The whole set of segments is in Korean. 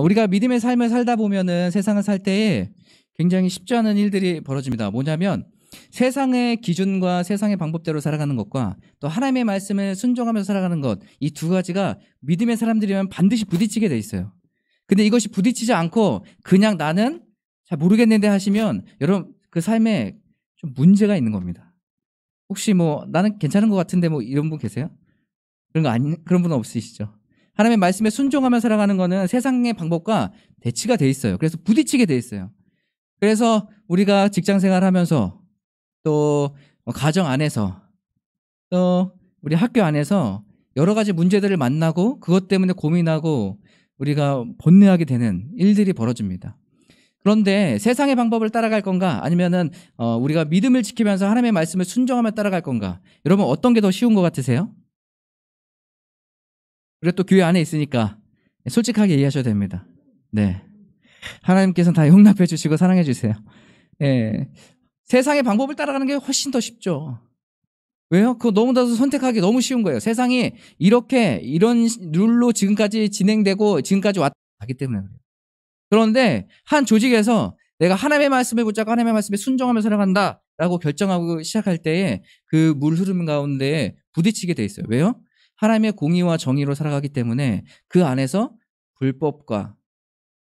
우리가 믿음의 삶을 살다 보면은 세상을 살 때에 굉장히 쉽지 않은 일들이 벌어집니다. 뭐냐면 세상의 기준과 세상의 방법대로 살아가는 것과 또 하나님의 말씀을 순종하면서 살아가는 것, 이 두 가지가 믿음의 사람들이면 반드시 부딪히게 돼 있어요. 근데 이것이 부딪히지 않고 그냥 나는 잘 모르겠는데 하시면 여러분 그 삶에 좀 문제가 있는 겁니다. 혹시 뭐 나는 괜찮은 것 같은데 뭐 이런 분 계세요? 그런 분 없으시죠? 하나님의 말씀에 순종하며 살아가는 거는 세상의 방법과 대치가 돼 있어요. 그래서 부딪히게 돼 있어요. 그래서 우리가 직장 생활하면서 또 가정 안에서 또 우리 학교 안에서 여러 가지 문제들을 만나고 그것 때문에 고민하고 우리가 번뇌하게 되는 일들이 벌어집니다. 그런데 세상의 방법을 따라갈 건가 아니면은 우리가 믿음을 지키면서 하나님의 말씀을 순종하며 따라갈 건가? 여러분 어떤 게 더 쉬운 것 같으세요? 우리가 또 교회 안에 있으니까 솔직하게 얘기하셔도 됩니다. 네, 하나님께서는 다 용납해 주시고 사랑해 주세요. 예. 세상의 방법을 따라가는 게 훨씬 더 쉽죠. 왜요? 그거 너무나도 선택하기 너무 쉬운 거예요. 세상이 이런 룰로 지금까지 진행되고 지금까지 왔기 때문에 그래요. 그런데 한 조직에서 내가 하나님의 말씀을 붙잡고 하나님의 말씀에 순종하며 살아간다라고 결정하고 시작할 때에 그 물 흐름 가운데 부딪히게 돼 있어요. 왜요? 하나님의 공의와 정의로 살아가기 때문에 그 안에서 불법과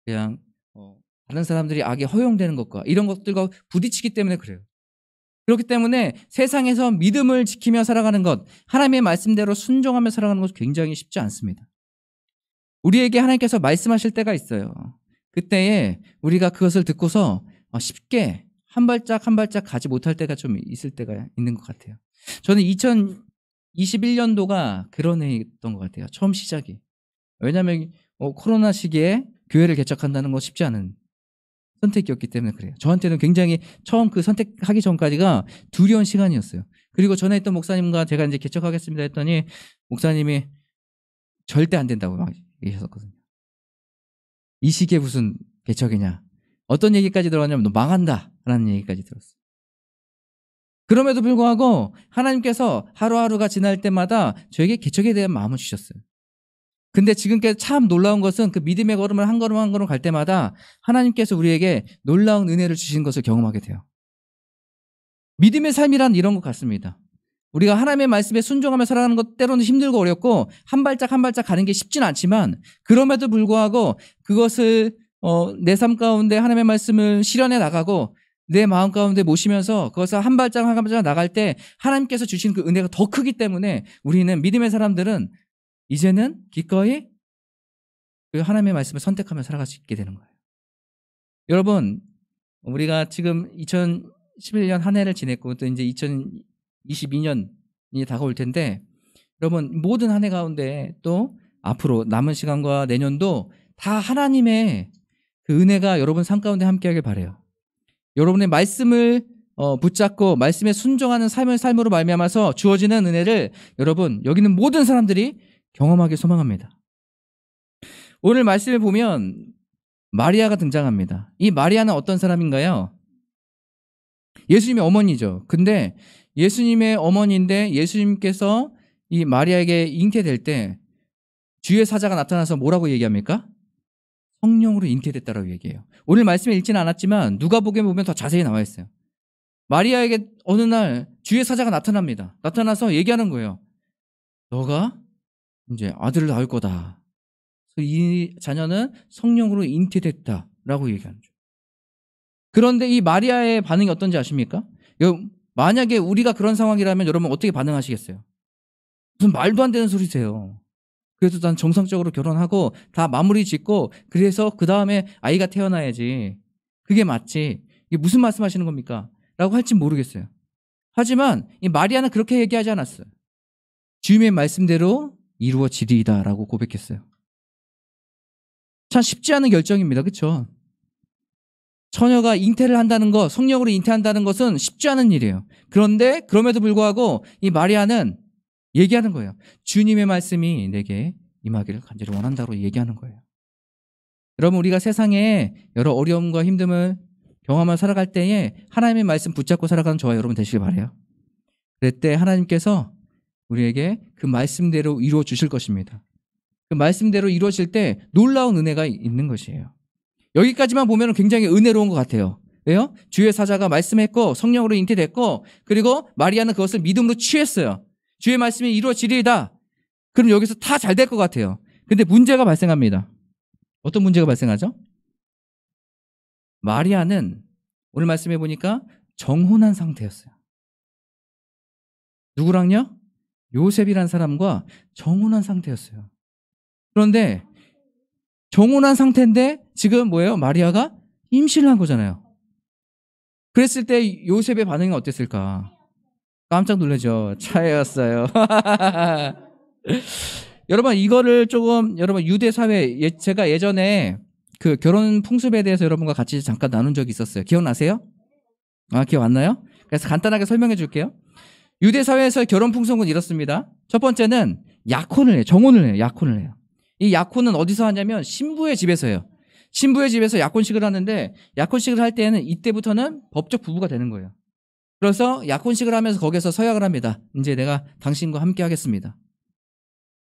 그냥 다른 사람들이 악에 허용되는 것과 이런 것들과 부딪히기 때문에 그래요. 그렇기 때문에 세상에서 믿음을 지키며 살아가는 것, 하나님의 말씀대로 순종하며 살아가는 것은 굉장히 쉽지 않습니다. 우리에게 하나님께서 말씀하실 때가 있어요. 그때에 우리가 그것을 듣고서 쉽게 한 발짝 한 발짝 가지 못할 때가 좀 있을 때가 있는 것 같아요. 저는 2021년도가 그런 해였던 것 같아요. 처음 시작이. 왜냐하면 코로나 시기에 교회를 개척한다는 거 쉽지 않은 선택이었기 때문에 그래요. 저한테는 굉장히 처음 그 선택하기 전까지가 두려운 시간이었어요. 그리고 전에 있던 목사님과 제가 이제 개척하겠습니다 했더니 목사님이 절대 안 된다고 막 얘기하셨거든요. 이 시기에 무슨 개척이냐. 어떤 얘기까지 들어왔냐면 너 망한다 라는 얘기까지 들었어요. 그럼에도 불구하고 하나님께서 하루하루가 지날 때마다 저에게 개척에 대한 마음을 주셨어요. 근데 지금까지 참 놀라운 것은 그 믿음의 걸음을 한 걸음 한 걸음 갈 때마다 하나님께서 우리에게 놀라운 은혜를 주신 것을 경험하게 돼요. 믿음의 삶이란 이런 것 같습니다. 우리가 하나님의 말씀에 순종하며 살아가는 것 때로는 힘들고 어렵고 한 발짝 한 발짝 가는 게 쉽진 않지만 그럼에도 불구하고 그것을 내 삶 가운데 하나님의 말씀을 실현해 나가고 내 마음 가운데 모시면서 그것을 한 발짝 한 발짝 나갈 때 하나님께서 주신 그 은혜가 더 크기 때문에 우리는 믿음의 사람들은 이제는 기꺼이 그 하나님의 말씀을 선택하며 살아갈 수 있게 되는 거예요. 여러분, 우리가 지금 2011년 한 해를 지냈고 또 이제 2022년이 다가올 텐데 여러분 모든 한 해 가운데 또 앞으로 남은 시간과 내년도 다 하나님의 그 은혜가 여러분 삶 가운데 함께하길 바라요. 여러분의 말씀을 붙잡고 말씀에 순종하는 삶으로 말미암아서 주어지는 은혜를 여러분 여기 있는 모든 사람들이 경험하길 소망합니다. 오늘 말씀을 보면 마리아가 등장합니다. 이 마리아는 어떤 사람인가요? 예수님의 어머니죠. 근데 예수님의 어머니인데 예수님께서 이 마리아에게 잉태될 때 주의 사자가 나타나서 뭐라고 얘기합니까? 성령으로 잉태됐다라고 얘기해요. 오늘 말씀에 읽지는 않았지만 누가복음에 보면 더 자세히 나와 있어요. 마리아에게 어느 날 주의 사자가 나타납니다. 나타나서 얘기하는 거예요. 너가 이제 아들을 낳을 거다. 이 자녀는 성령으로 잉태됐다라고 얘기하는 거죠. 그런데 이 마리아의 반응이 어떤지 아십니까? 만약에 우리가 그런 상황이라면 여러분 어떻게 반응하시겠어요? 무슨 말도 안 되는 소리세요. 그래서 난 정상적으로 결혼하고 다 마무리 짓고 그래서 그 다음에 아이가 태어나야지. 그게 맞지. 이게 무슨 말씀하시는 겁니까? 라고 할지 모르겠어요. 하지만 이 마리아는 그렇게 얘기하지 않았어요. 주님의 말씀대로 이루어지리이다 라고 고백했어요. 참 쉽지 않은 결정입니다. 그렇죠? 처녀가 잉태를 한다는 것, 성령으로 잉태한다는 것은 쉽지 않은 일이에요. 그런데 그럼에도 불구하고 이 마리아는 얘기하는 거예요. 주님의 말씀이 내게 임하기를 간절히 원한다고 얘기하는 거예요. 여러분 우리가 세상에 여러 어려움과 힘듦을 경험하며 살아갈 때에 하나님의 말씀 붙잡고 살아가는 저와 여러분 되시길 바라요. 그럴 때 하나님께서 우리에게 그 말씀대로 이루어 주실 것입니다. 그 말씀대로 이루어질 때 놀라운 은혜가 있는 것이에요. 여기까지만 보면 굉장히 은혜로운 것 같아요. 왜요? 주의 사자가 말씀했고 성령으로 잉태됐고 그리고 마리아는 그것을 믿음으로 취했어요. 주의 말씀이 이루어지리이다. 그럼 여기서 다 잘 될 것 같아요. 근데 문제가 발생합니다. 어떤 문제가 발생하죠? 마리아는 오늘 말씀해 보니까 정혼한 상태였어요. 누구랑요? 요셉이란 사람과 정혼한 상태였어요. 그런데 정혼한 상태인데 지금 뭐예요? 마리아가 임신을 한 거잖아요. 그랬을 때 요셉의 반응이 어땠을까? 깜짝 놀라죠. 차였어요. 여러분 이거를 조금 여러분 유대 사회 제가 예전에 그 결혼 풍습에 대해서 여러분과 같이 잠깐 나눈 적이 있었어요. 기억나세요? 아, 기억 안 나요? 그래서 간단하게 설명해 줄게요. 유대 사회에서 결혼 풍습은 이렇습니다. 첫 번째는 약혼을 해요. 정혼을 해요. 약혼을 해요. 이 약혼은 어디서 하냐면 신부의 집에서 해요. 신부의 집에서 약혼식을 하는데 약혼식을 할 때에는 이때부터는 법적 부부가 되는 거예요. 그래서 약혼식을 하면서 거기서 서약을 합니다. 이제 내가 당신과 함께 하겠습니다.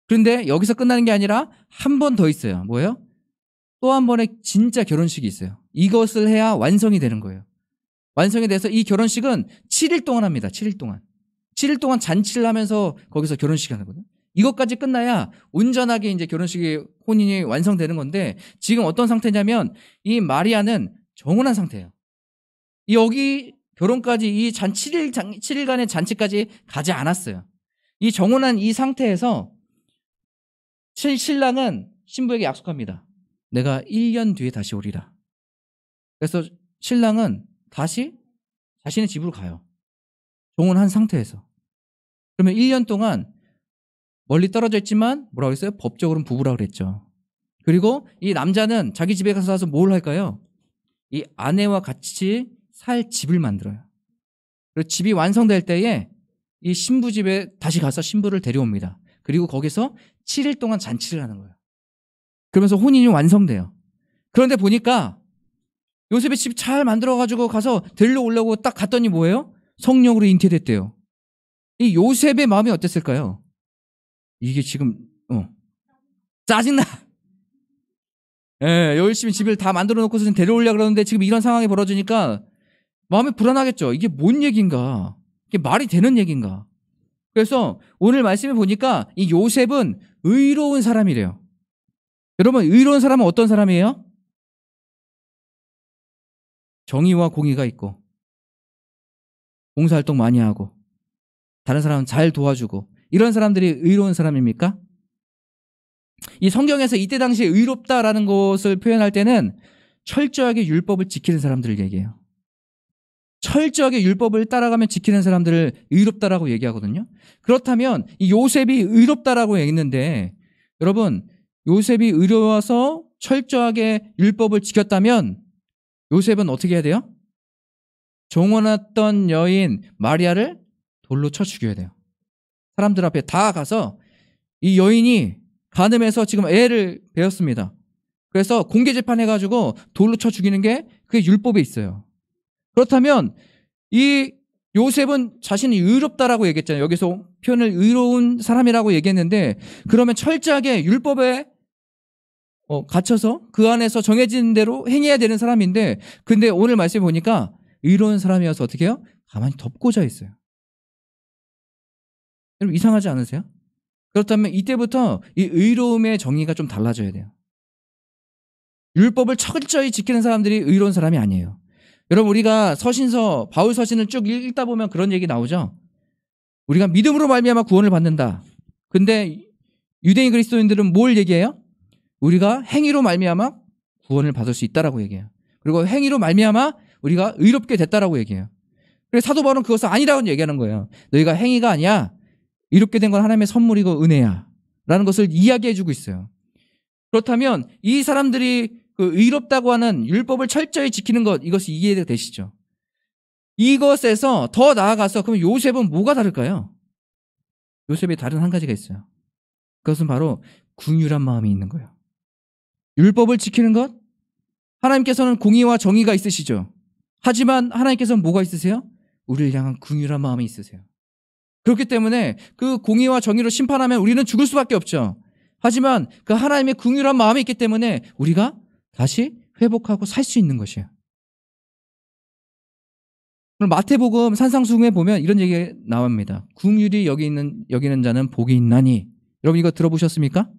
그런데 여기서 끝나는 게 아니라 한 번 더 있어요. 뭐예요? 또 한 번의 진짜 결혼식이 있어요. 이것을 해야 완성이 되는 거예요. 완성이 돼서 이 결혼식은 7일 동안 합니다. 7일 동안. 7일 동안 잔치를 하면서 거기서 결혼식을 하거든요. 이것까지 끝나야 온전하게 이제 결혼식이 혼인이 완성되는 건데 지금 어떤 상태냐면 이 마리아는 정혼한 상태예요. 여기 결혼까지 이 7일간의 잔치까지 가지 않았어요. 이 정혼한 이 상태에서 신랑은 신부에게 약속합니다. 내가 1년 뒤에 다시 오리라. 그래서 신랑은 다시 자신의 집으로 가요. 정혼한 상태에서. 그러면 1년 동안 멀리 떨어져 있지만 뭐라고 했어요? 법적으로는 부부라고 그랬죠. 그리고 이 남자는 자기 집에 가서 뭘 할까요? 이 아내와 같이 살 집을 만들어요. 그리고 집이 완성될 때에 이 신부 집에 다시 가서 신부를 데려옵니다. 그리고 거기서 7일 동안 잔치를 하는 거예요. 그러면서 혼인이 완성돼요. 그런데 보니까 요셉의 집 잘 만들어가지고 가서 데리러 오려고 딱 갔더니 뭐예요? 성령으로 잉태됐대요. 이 요셉의 마음이 어땠을까요? 이게 지금 짜증나. 예, 열심히 집을 다 만들어 놓고서 좀 데려오려고 그러는데 지금 이런 상황이 벌어지니까 마음이 불안하겠죠. 이게 뭔 얘기인가? 이게 말이 되는 얘기인가? 그래서 오늘 말씀을 보니까 이 요셉은 의로운 사람이래요. 여러분, 의로운 사람은 어떤 사람이에요? 정의와 공의가 있고 봉사활동 많이 하고 다른 사람 잘 도와주고 이런 사람들이 의로운 사람입니까? 이 성경에서 이때 당시에 의롭다라는 것을 표현할 때는 철저하게 율법을 지키는 사람들을 얘기해요. 철저하게 율법을 따라가면 지키는 사람들을 의롭다라고 얘기하거든요. 그렇다면 이 요셉이 의롭다라고 얘기했는데 여러분 요셉이 의로워서 철저하게 율법을 지켰다면 요셉은 어떻게 해야 돼요? 정혼했던 여인 마리아를 돌로 쳐 죽여야 돼요. 사람들 앞에 다 가서 이 여인이 간음해서 지금 애를 베었습니다. 그래서 공개 재판해가지고 돌로 쳐 죽이는 게 그게 율법에 있어요. 그렇다면 이 요셉은 자신이 의롭다라고 얘기했잖아요. 여기서 표현을 의로운 사람이라고 얘기했는데 그러면 철저하게 율법에 갇혀서 그 안에서 정해진 대로 행해야 되는 사람인데 근데 오늘 말씀 보니까 의로운 사람이어서 어떻게 해요? 가만히 덮고자 있어요. 여러분 이상하지 않으세요? 그렇다면 이때부터 이 의로움의 정의가 좀 달라져야 돼요. 율법을 철저히 지키는 사람들이 의로운 사람이 아니에요. 여러분 우리가 서신서 바울 서신을 쭉 읽다 보면 그런 얘기 나오죠. 우리가 믿음으로 말미암아 구원을 받는다. 근데 유대인 그리스도인들은 뭘 얘기해요? 우리가 행위로 말미암아 구원을 받을 수 있다라고 얘기해요. 그리고 행위로 말미암아 우리가 의롭게 됐다라고 얘기해요. 그래서 사도 바울은 그것을 아니라고 얘기하는 거예요. 너희가 행위가 아니야. 의롭게 된 건 하나님의 선물이고 은혜야 라는 것을 이야기해주고 있어요. 그렇다면 이 사람들이 그 의롭다고 하는 율법을 철저히 지키는 것 이것이 이해가 되시죠? 이것에서 더 나아가서 그럼 요셉은 뭐가 다를까요? 요셉의 다른 한 가지가 있어요. 그것은 바로 긍휼한 마음이 있는 거예요. 율법을 지키는 것 하나님께서는 공의와 정의가 있으시죠. 하지만 하나님께서는 뭐가 있으세요? 우리를 향한 긍휼한 마음이 있으세요. 그렇기 때문에 그 공의와 정의로 심판하면 우리는 죽을 수밖에 없죠. 하지만 그 하나님의 긍휼한 마음이 있기 때문에 우리가 다시 회복하고 살 수 있는 것이에요. 오늘 마태복음 산상수훈에 보면 이런 얘기가 나옵니다. 긍휼히 여기는 자는 복이 있나니. 여러분 이거 들어보셨습니까?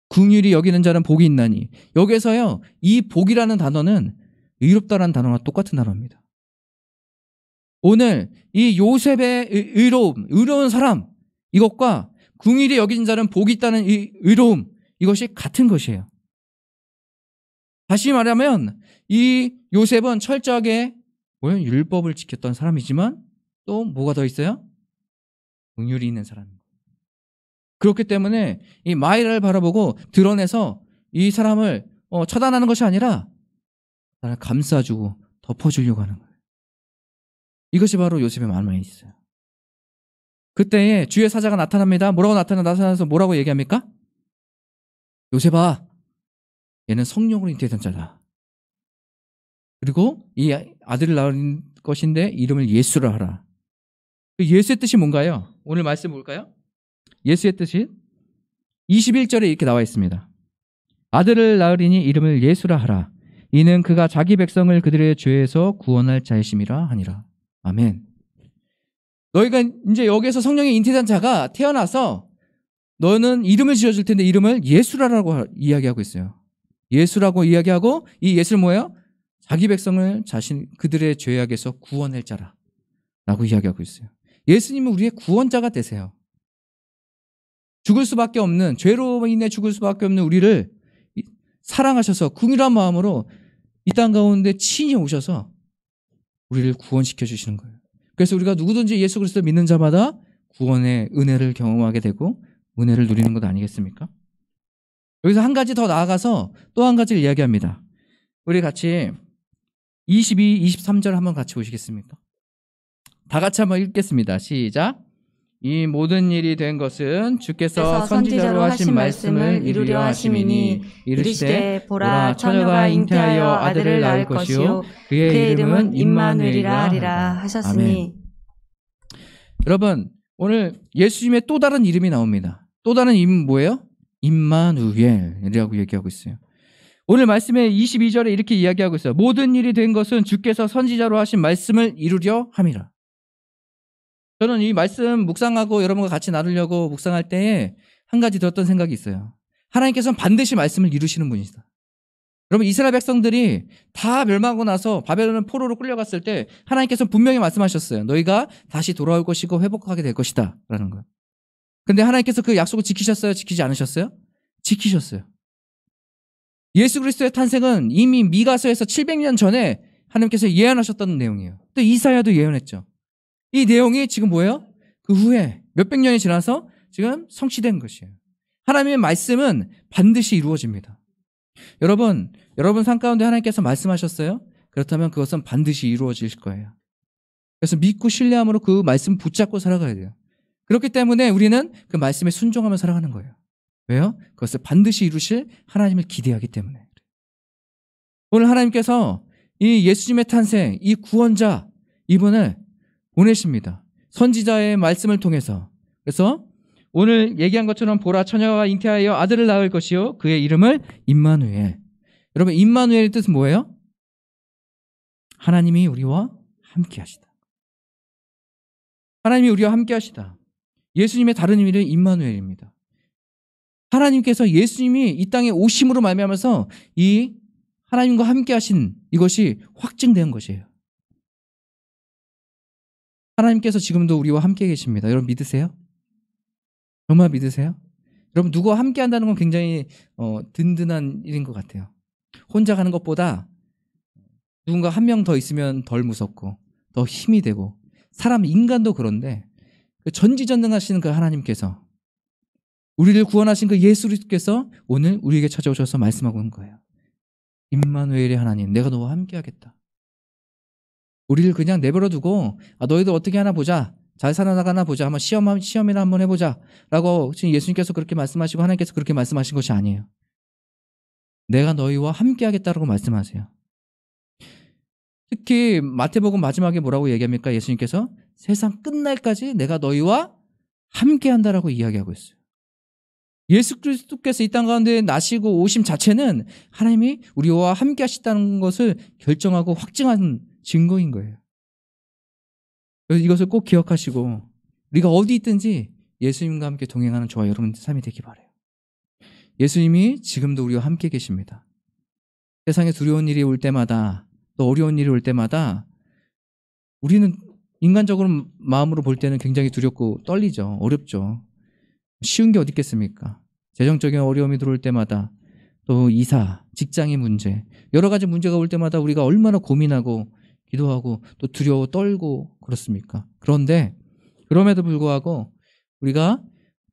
긍휼히 여기는 자는 복이 있나니. 여기서요, 이 복이라는 단어는 의롭다라는 단어와 똑같은 단어입니다. 오늘 이 요셉의 의로운 사람, 이것과 긍휼히 여기는 자는 복이 있다는 이 의로움, 이것이 같은 것이에요. 다시 말하면 이 요셉은 철저하게 율법을 지켰던 사람이지만 또 뭐가 더 있어요? 긍휼이 있는 사람입니다. 그렇기 때문에 이 마이라를 바라보고 드러내서 이 사람을 처단하는 것이 아니라 나를 감싸주고 덮어주려고 하는 거예요. 이것이 바로 요셉의 마음에 있어요. 그때에 주의 사자가 나타납니다. 뭐라고 나타나서 뭐라고 얘기합니까? 요셉아, 얘는 성령으로 잉태된 자다. 그리고 이 아들을 낳을 것인데 이름을 예수라 하라. 예수의 뜻이 뭔가요? 오늘 말씀 볼까요? 예수의 뜻이 21절에 이렇게 나와 있습니다. 아들을 낳으리니 이름을 예수라 하라. 이는 그가 자기 백성을 그들의 죄에서 구원할 자이심이라 하니라. 아멘. 너희가 이제 여기에서 성령의 잉태된 자가 태어나서 너는 이름을 지어줄 텐데 이름을 예수라라고 이야기하고 있어요. 예수라고 이야기하고 이 예수는 뭐예요? 자기 백성을 그들의 죄악에서 구원할 자라 라고 이야기하고 있어요. 예수님은 우리의 구원자가 되세요. 죽을 수밖에 없는, 죄로 인해 죽을 수밖에 없는 우리를 사랑하셔서 긍휼한 마음으로 이 땅 가운데 친히 오셔서 우리를 구원시켜 주시는 거예요. 그래서 우리가 누구든지 예수 그리스도 믿는 자마다 구원의 은혜를 경험하게 되고 은혜를 누리는 것 아니겠습니까? 여기서 한 가지 더 나아가서 또 한 가지를 이야기합니다. 우리 같이 22, 23절 한번 같이 보시겠습니까? 다 같이 한번 읽겠습니다. 시작. 이 모든 일이 된 것은 주께서 선지자로 하신 말씀을 이루려 하심이니 이르시되 보라 처녀가 잉태하여 아들을 낳을 것이요 그의 이름은 임마누엘이라 하리라 하셨으니. 아멘. 여러분 오늘 예수님의 또 다른 이름이 나옵니다. 또 다른 이름은 뭐예요? 임마누엘이라고 얘기하고 있어요. 오늘 말씀에 22절에 이렇게 이야기하고 있어요. 모든 일이 된 것은 주께서 선지자로 하신 말씀을 이루려 함이라. 저는 이 말씀 묵상하고 여러분과 같이 나누려고 묵상할 때에 한 가지 들었던 생각이 있어요. 하나님께서는 반드시 말씀을 이루시는 분이시다. 여러분 이스라엘 백성들이 다 멸망하고 나서 바벨론 포로로 끌려갔을 때 하나님께서는 분명히 말씀하셨어요. 너희가 다시 돌아올 것이고 회복하게 될 것이다 라는 거예요. 근데 하나님께서 그 약속을 지키셨어요? 지키지 않으셨어요? 지키셨어요. 예수 그리스도의 탄생은 이미 미가서에서 700년 전에 하나님께서 예언하셨던 내용이에요. 또 이사야도 예언했죠. 이 내용이 지금 뭐예요? 그 후에 몇백 년이 지나서 지금 성취된 것이에요. 하나님의 말씀은 반드시 이루어집니다. 여러분 삶 가운데 하나님께서 말씀하셨어요? 그렇다면 그것은 반드시 이루어질 거예요. 그래서 믿고 신뢰함으로 그 말씀 붙잡고 살아가야 돼요. 그렇기 때문에 우리는 그 말씀에 순종하며 살아가는 거예요. 왜요? 그것을 반드시 이루실 하나님을 기대하기 때문에. 오늘 하나님께서 이 예수님의 탄생, 이 구원자, 이분을 보내십니다. 선지자의 말씀을 통해서. 그래서 오늘 얘기한 것처럼 보라 처녀가 잉태하여 아들을 낳을 것이요 그의 이름을 임마누엘. 여러분 임마누엘의 뜻은 뭐예요? 하나님이 우리와 함께 하시다. 하나님이 우리와 함께 하시다. 예수님의 다른 의미는 임마누엘입니다. 하나님께서 예수님이 이 땅에 오심으로 말미암아서 이 하나님과 함께 하신 이것이 확증된 것이에요. 하나님께서 지금도 우리와 함께 계십니다. 여러분 믿으세요? 정말 믿으세요? 여러분 누구와 함께 한다는 건 굉장히 든든한 일인 것 같아요. 혼자 가는 것보다 누군가 한 명 더 있으면 덜 무섭고 더 힘이 되고 인간도 그런데 그 전지전능하신 그 하나님께서 우리를 구원하신 그 예수 그리스도께서 오늘 우리에게 찾아오셔서 말씀하고 있는 거예요. 임마누엘의 하나님, 내가 너와 함께 하겠다. 우리를 그냥 내버려 두고 너희들 어떻게 하나 보자, 잘 살아나가나 보자, 한번 시험이나 한번 해보자 라고 지금 예수님께서 그렇게 말씀하시고 하나님께서 그렇게 말씀하신 것이 아니에요. 내가 너희와 함께 하겠다라고 말씀하세요. 특히 마태복음 마지막에 뭐라고 얘기합니까? 예수님께서 세상 끝날까지 내가 너희와 함께 한다라고 이야기하고 있어요. 예수 그리스도께서 이 땅 가운데 나시고 오심 자체는 하나님이 우리와 함께 하시다는 것을 결정하고 확증한 증거인 거예요. 그래서 이것을 꼭 기억하시고 우리가 어디 있든지 예수님과 함께 동행하는 저와 여러분들 삶이 되기 바라요. 예수님이 지금도 우리와 함께 계십니다. 세상에 두려운 일이 올 때마다 또 어려운 일이 올 때마다 우리는 인간적으로 마음으로 볼 때는 굉장히 두렵고 떨리죠. 어렵죠. 쉬운 게 어디 있겠습니까? 재정적인 어려움이 들어올 때마다 또 이사, 직장의 문제, 여러 가지 문제가 올 때마다 우리가 얼마나 고민하고 기도하고 또 두려워 떨고 그렇습니까? 그런데 그럼에도 불구하고 우리가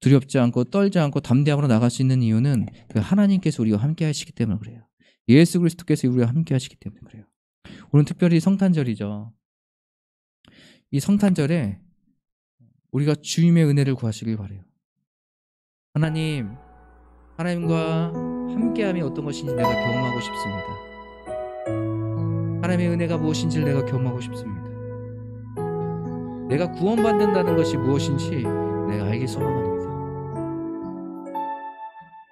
두렵지 않고 떨지 않고 담대함으로 나갈 수 있는 이유는 그 하나님께서 우리와 함께 하시기 때문에 그래요. 예수 그리스도께서 우리와 함께 하시기 때문에 그래요. 오늘 특별히 성탄절이죠. 이 성탄절에 우리가 주님의 은혜를 구하시길 바라요. 하나님과 함께함이 어떤 것인지 내가 경험하고 싶습니다. 하나님의 은혜가 무엇인지를 내가 경험하고 싶습니다. 내가 구원받는다는 것이 무엇인지 내가 알기 소망합니다.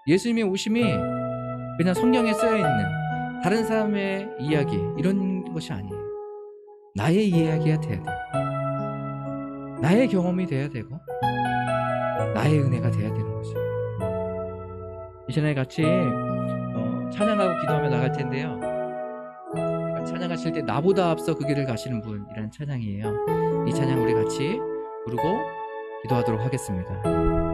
예수님의 오심이 그냥 성경에 쓰여있는 다른 사람의 이야기 이런 것이 아니에요. 나의 이야기가 돼야 돼요. 나의 경험이 돼야 되고 나의 은혜가 돼야 되는 거죠. 이 시간에 같이 찬양하고 기도하며 나갈 텐데요. 찬양하실 때 나보다 앞서 그 길을 가시는 분이라는 찬양이에요. 이 찬양 우리 같이 부르고 기도하도록 하겠습니다.